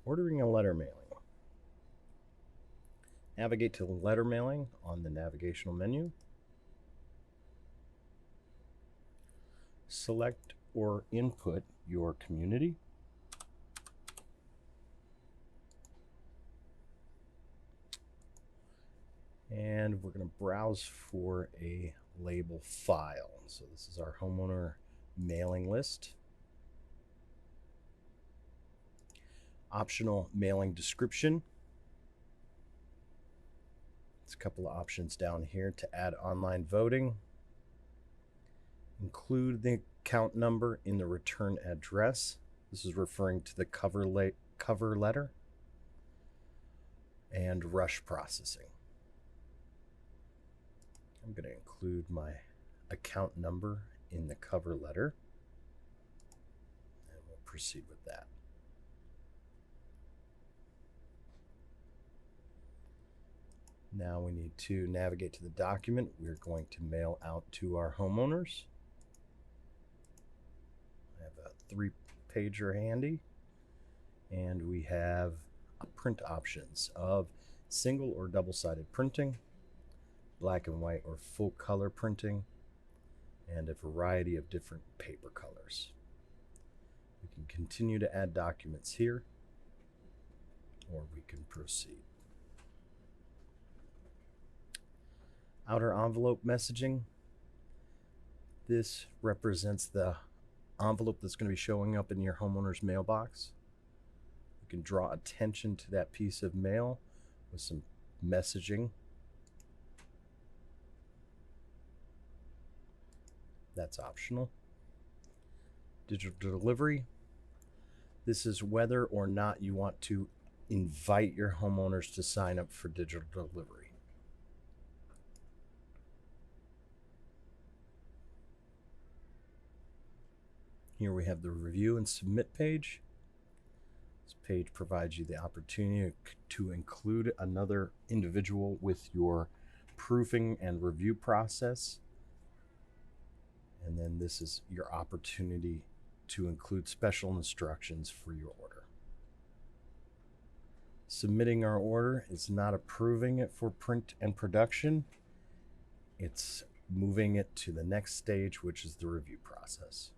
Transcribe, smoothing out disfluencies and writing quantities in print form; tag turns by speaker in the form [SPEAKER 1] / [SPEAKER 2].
[SPEAKER 1] Ordering a letter mailing. Navigate to letter mailing on the navigational menu. Select or input your community. And we're going to browse for a label file. So this is our homeowner mailing list. Optional mailing description. There's a couple of options down here to add online voting. Include the account number in the return address. This is referring to the cover letter. And rush processing. I'm going to include my account number in the cover letter, and we'll proceed with that. Now we need to navigate to the document we're going to mail out to our homeowners. I have a 3-pager handy, and we have print options of single or double-sided printing, black and white or full color printing, and a variety of different paper colors. We can continue to add documents here, or we can proceed. Outer envelope messaging. This represents the envelope that's going to be showing up in your homeowner's mailbox. You can draw attention to that piece of mail with some messaging. That's optional. Digital delivery. This is whether or not you want to invite your homeowners to sign up for digital delivery. Here we have the review and submit page. This page provides you the opportunity to include another individual with your proofing and review process. And then this is your opportunity to include special instructions for your order. Submitting our order is not approving it for print and production. It's moving it to the next stage, which is the review process.